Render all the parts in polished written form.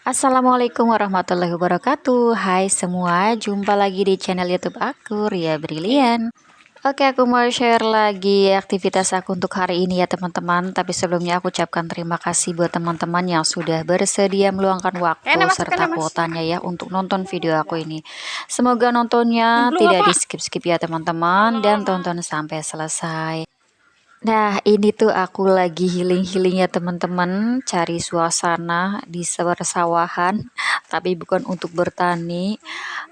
Assalamualaikum warahmatullahi wabarakatuh. Hai semua, jumpa lagi di channel YouTube aku, Ria Brilian. Oke, aku mau share lagi aktivitas aku untuk hari ini ya teman-teman. Tapi sebelumnya aku ucapkan terima kasih buat teman-teman yang sudah bersedia meluangkan waktu serta kuotanya ya untuk nonton video aku ini. Semoga nontonnya tidak di skip-skip ya teman-teman, dan tonton sampai selesai. Nah, ini tuh aku lagi healing-healing ya teman-teman, cari suasana di persawahan, tapi bukan untuk bertani.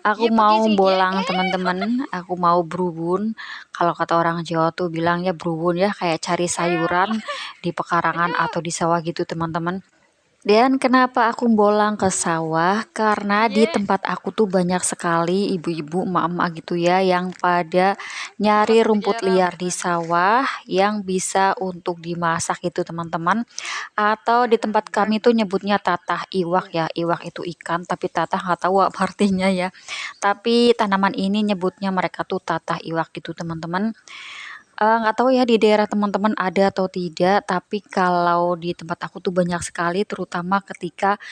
Aku mau bolang teman-teman, aku mau berubun. Kalau kata orang Jawa tuh bilangnya berubun ya, kayak cari sayuran di pekarangan atau di sawah gitu teman-teman. Dan kenapa aku bolang ke sawah? Karena di tempat aku tuh banyak sekali ibu-ibu, emak-emak gitu ya, yang pada nyari rumput liar di sawah yang bisa untuk dimasak gitu teman-teman. Atau di tempat kami tuh nyebutnya tatah iwak ya. Iwak itu ikan, tapi tatah nggak tahu apa artinya ya. Tapi tanaman ini nyebutnya mereka tuh tatah iwak gitu teman-teman. Nggak tahu ya di daerah teman-teman ada atau tidak, tapi kalau di tempat aku tuh banyak sekali, terutama ketika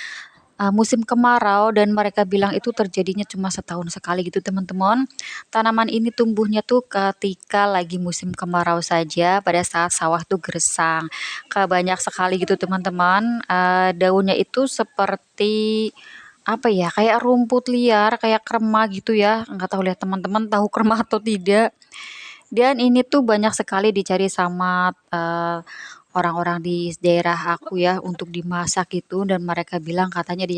musim kemarau, dan mereka bilang itu terjadinya cuma setahun sekali gitu teman-teman. Tanaman ini tumbuhnya tuh ketika lagi musim kemarau saja, pada saat sawah tuh gersang. Banyak sekali gitu teman-teman. Daunnya itu seperti apa ya, kayak rumput liar, kayak krema gitu ya. Nggak tahu lihat teman-teman tahu krema atau tidak. Dan ini tuh banyak sekali dicari sama orang-orang di daerah aku ya untuk dimasak gitu, dan mereka bilang katanya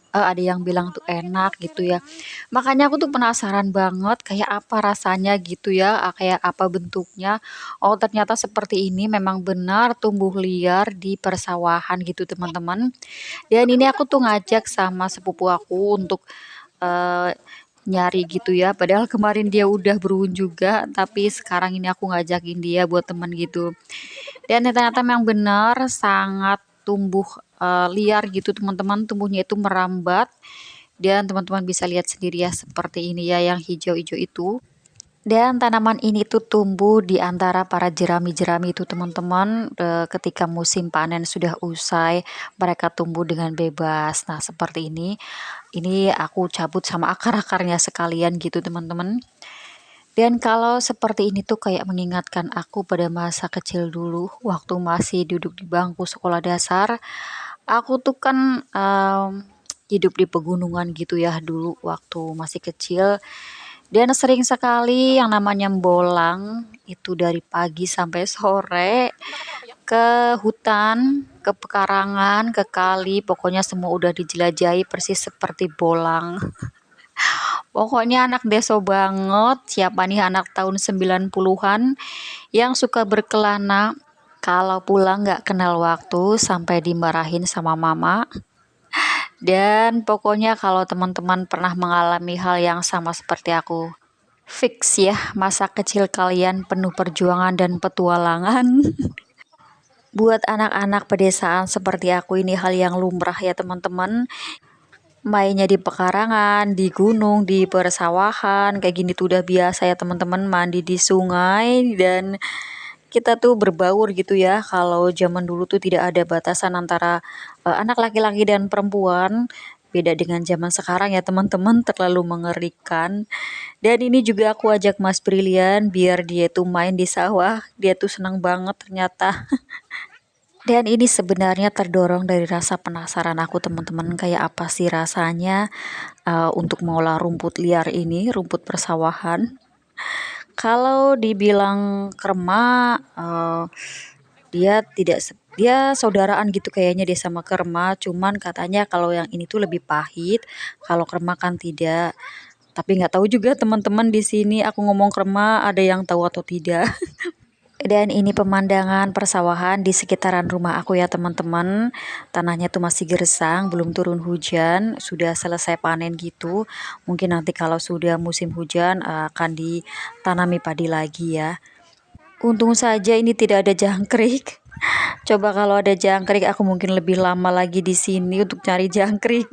ada yang bilang tuh enak gitu ya. Makanya aku tuh penasaran banget kayak apa rasanya gitu ya, kayak apa bentuknya. Oh, ternyata seperti ini, memang benar tumbuh liar di persawahan gitu teman-teman. Dan ini aku tuh ngajak sama sepupu aku untuk eh, nyari gitu ya, padahal kemarin dia udah berun juga, tapi sekarang ini aku ngajakin dia buat temen gitu. Dan ternyata memang benar sangat tumbuh liar gitu teman-teman, tumbuhnya itu merambat, dan teman-teman bisa lihat sendiri ya seperti ini ya yang hijau-hijau itu. Dan tanaman ini tuh tumbuh di antara para jerami-jerami itu teman-teman. Ketika musim panen sudah usai, mereka tumbuh dengan bebas. Nah, seperti ini. Ini aku cabut sama akar-akarnya sekalian gitu teman-teman. Dan kalau seperti ini tuh kayak mengingatkan aku pada masa kecil dulu waktu masih duduk di bangku sekolah dasar. Aku tuh kan hidup di pegunungan gitu ya dulu waktu masih kecil. Dan sering sekali yang namanya bolang itu dari pagi sampai sore ke hutan, ke pekarangan, ke kali, pokoknya semua udah dijelajahi persis seperti bolang. Pokoknya anak deso banget. Siapa nih anak tahun 90-an yang suka berkelana, kalau pulang nggak kenal waktu sampai dimarahin sama mama. Dan pokoknya kalau teman-teman pernah mengalami hal yang sama seperti aku, fix ya masa kecil kalian penuh perjuangan dan petualangan. Buat anak-anak pedesaan seperti aku ini hal yang lumrah ya teman-teman. Mainnya di pekarangan, di gunung, di persawahan, kayak gini tuh udah biasa ya teman-teman, mandi di sungai, dan kita tuh berbaur gitu ya. Kalau zaman dulu tuh tidak ada batasan antara anak laki-laki dan perempuan. Beda dengan zaman sekarang ya teman-teman, terlalu mengerikan. Dan ini juga aku ajak Mas Brilian biar dia tuh main di sawah. Dia tuh senang banget ternyata. Dan ini sebenarnya terdorong dari rasa penasaran aku teman-teman, kayak apa sih rasanya untuk mengolah rumput liar ini, rumput persawahan. Kalau dibilang krema, dia tidak dia saudaraan gitu kayaknya dia sama krema, cuman katanya kalau yang ini tuh lebih pahit, kalau krema kan tidak. Tapi nggak tahu juga teman-teman di sini aku ngomong krema ada yang tahu atau tidak. Dan ini pemandangan persawahan di sekitaran rumah aku ya teman-teman. Tanahnya tuh masih gersang, belum turun hujan, sudah selesai panen gitu. Mungkin nanti kalau sudah musim hujan akan ditanami padi lagi ya. Untung saja ini tidak ada jangkrik. Coba kalau ada jangkrik aku mungkin lebih lama lagi di sini untuk cari jangkrik.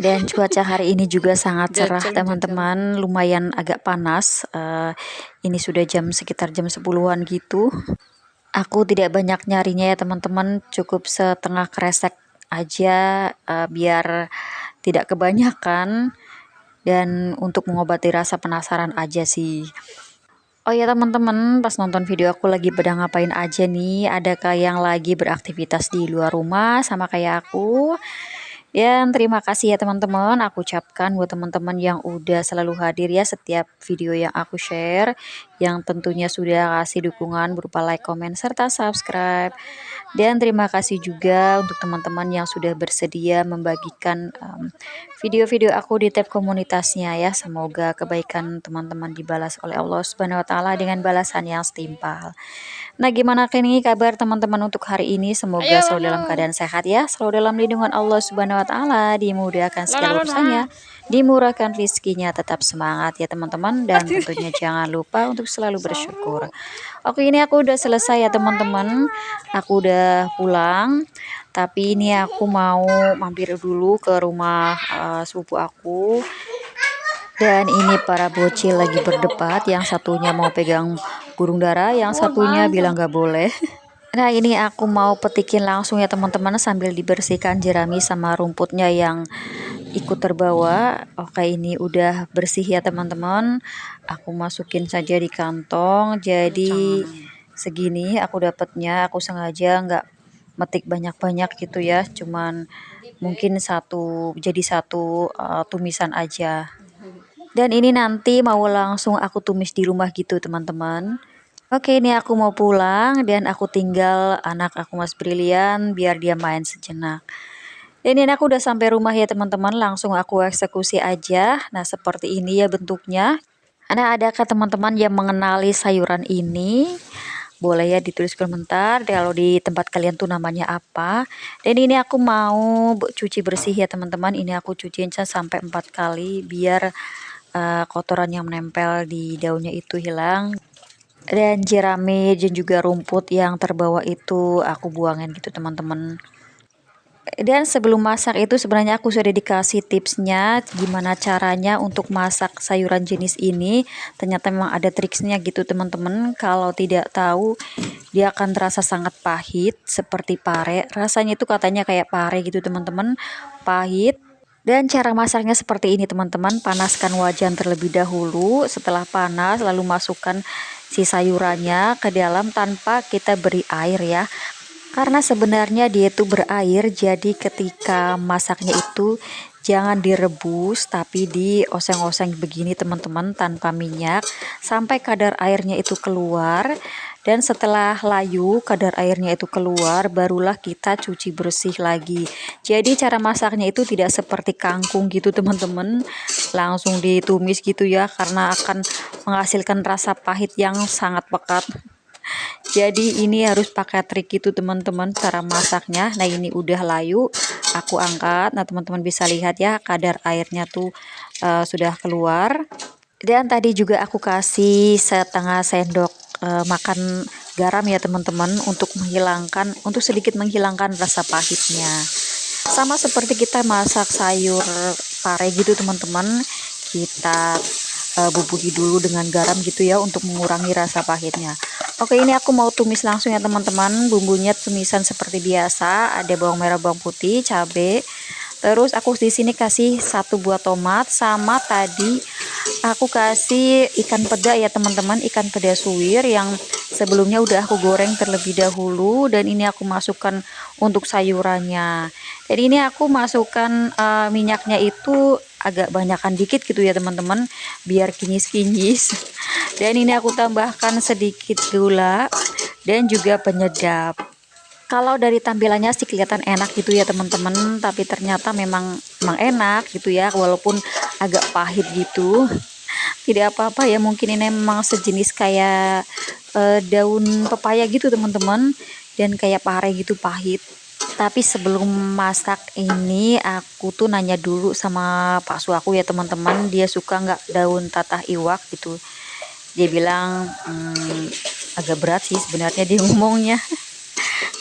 Dan cuaca hari ini juga sangat cerah teman-teman, lumayan agak panas. Ini sudah sekitar jam 10-an gitu. Aku tidak banyak nyarinya ya teman-teman, cukup setengah kresek aja biar tidak kebanyakan dan untuk mengobati rasa penasaran aja sih. Oh ya teman-teman, pas nonton video aku lagi pada ngapain aja nih? Adakah yang lagi beraktivitas di luar rumah sama kayak aku? Dan terima kasih ya teman-teman, aku ucapkan buat teman-teman yang udah selalu hadir ya setiap video yang aku share, yang tentunya sudah kasih dukungan berupa like, comment, serta subscribe. Dan terima kasih juga untuk teman-teman yang sudah bersedia membagikan video-video aku di tab komunitasnya ya. Semoga kebaikan teman-teman dibalas oleh Allah Subhanahu wa taala dengan balasan yang setimpal. Nah, gimana nih kabar teman-teman untuk hari ini? Semoga Ayo, selalu dalam keadaan sehat ya, selalu dalam lindungan Allah Subhanahu wa taala, dimudahkan Lona, segala Lona. urusannya, dimurahkan rizkinya, tetap semangat ya teman-teman, dan tentunya jangan lupa untuk selalu bersyukur. Oke, ini aku udah selesai ya teman-teman. Aku udah pulang. Tapi ini aku mau mampir dulu ke rumah sepupu aku. Dan ini para bocil lagi berdebat. Yang satunya mau pegang burung dara, yang satunya bilang gak boleh. Nah, ini aku mau petikin langsung ya teman-teman sambil dibersihkan jerami sama rumputnya yang ikut terbawa. Oke, ini udah bersih ya teman-teman. Aku masukin saja di kantong. Jadi segini aku dapatnya. Aku sengaja nggak metik banyak-banyak gitu ya. Cuman mungkin jadi satu tumisan aja. Dan ini nanti mau langsung aku tumis di rumah gitu teman-teman. Oke, ini aku mau pulang dan aku tinggal anak aku Mas Brilian biar dia main sejenak. Dan ini aku udah sampai rumah ya teman-teman, langsung aku eksekusi aja. Nah, seperti ini ya bentuknya. Nah, adakah teman-teman yang mengenali sayuran ini? Boleh ya ditulis komentar kalau di tempat kalian tuh namanya apa. Dan ini aku mau cuci bersih ya teman-teman. Ini aku cuciin sampai 4 kali biar kotoran yang menempel di daunnya itu hilang. Dan jerami dan juga rumput yang terbawa itu aku buangin gitu teman-teman. Dan sebelum masak itu sebenarnya aku sudah dikasih tipsnya gimana caranya untuk masak sayuran jenis ini. Ternyata memang ada triksnya gitu teman-teman. Kalau tidak tahu dia akan terasa sangat pahit seperti pare. Rasanya itu katanya kayak pare gitu teman-teman. Pahit. Dan cara masaknya seperti ini teman-teman, panaskan wajan terlebih dahulu, setelah panas lalu masukkan si sayurannya ke dalam tanpa kita beri air ya. Karena sebenarnya dia itu berair, jadi ketika masaknya itu jangan direbus tapi dioseng-oseng begini teman-teman tanpa minyak sampai kadar airnya itu keluar. Dan setelah layu kadar airnya itu keluar, barulah kita cuci bersih lagi. Jadi cara masaknya itu tidak seperti kangkung gitu teman-teman, langsung ditumis gitu ya, karena akan menghasilkan rasa pahit yang sangat pekat. Jadi ini harus pakai trik itu teman-teman cara masaknya. Nah, ini udah layu, aku angkat. Nah, teman-teman bisa lihat ya kadar airnya tuh sudah keluar. Dan tadi juga aku kasih setengah sendok makan garam ya teman-teman, untuk sedikit menghilangkan rasa pahitnya. Sama seperti kita masak sayur pare gitu teman-teman, kita bubuhi dulu dengan garam gitu ya untuk mengurangi rasa pahitnya. Oke, ini aku mau tumis langsung ya teman-teman. Bumbunya tumisan seperti biasa, ada bawang merah, bawang putih, cabai. Terus aku di sini kasih 1 buah tomat, sama tadi aku kasih ikan peda ya teman-teman, ikan peda suwir yang sebelumnya udah aku goreng terlebih dahulu. Dan ini aku masukkan untuk sayurannya. Jadi ini aku masukkan minyaknya itu agak banyakan dikit gitu ya teman-teman, biar kinyis-kinyis. Dan ini aku tambahkan sedikit gula dan juga penyedap. Kalau dari tampilannya sih kelihatan enak gitu ya teman-teman, tapi ternyata memang enak gitu ya, walaupun agak pahit gitu. Tidak apa-apa ya, mungkin ini memang sejenis kayak daun pepaya gitu teman-teman, dan kayak pare gitu pahit. Tapi sebelum masak ini aku tuh nanya dulu sama Pak Su aku ya teman-teman, dia suka nggak daun tatah iwak gitu. Dia bilang agak berat sih sebenarnya dia ngomongnya.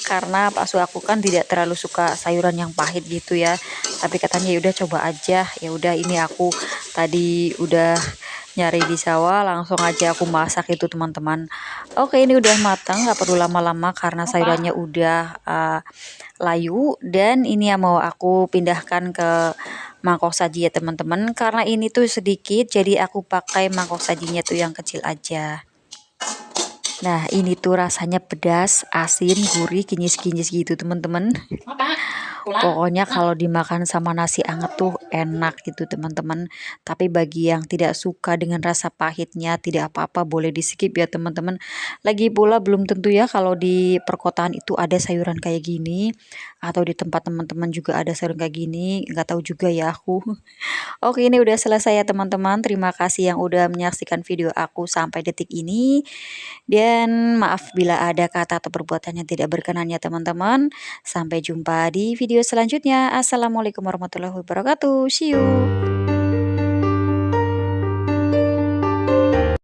Karena Pak Su aku kan tidak terlalu suka sayuran yang pahit gitu ya, tapi katanya ya udah coba aja. Ya udah, ini aku tadi udah nyari di sawah, langsung aja aku masak itu teman-teman. Oke, ini udah matang, nggak perlu lama-lama karena sayurannya udah layu. Dan ini yang mau aku pindahkan ke mangkok saji ya teman-teman, karena ini tuh sedikit jadi aku pakai mangkok sajinya tuh yang kecil aja. Nah, ini tuh rasanya pedas, asin, gurih, kinyis-kinyis gitu teman-teman. Pokoknya kalau dimakan sama nasi anget tuh enak gitu teman-teman. Tapi bagi yang tidak suka dengan rasa pahitnya, tidak apa-apa, boleh di skip ya teman-teman. Lagi pula belum tentu ya kalau di perkotaan itu ada sayuran kayak gini, atau di tempat teman-teman juga ada sayuran kayak gini, nggak tahu juga ya aku. Oke, ini udah selesai ya teman-teman. Terima kasih yang udah menyaksikan video aku sampai detik ini. Dan maaf bila ada kata atau perbuatan yang tidak berkenan ya teman-teman. Sampai jumpa di video selanjutnya. Assalamualaikum warahmatullahi wabarakatuh. See you.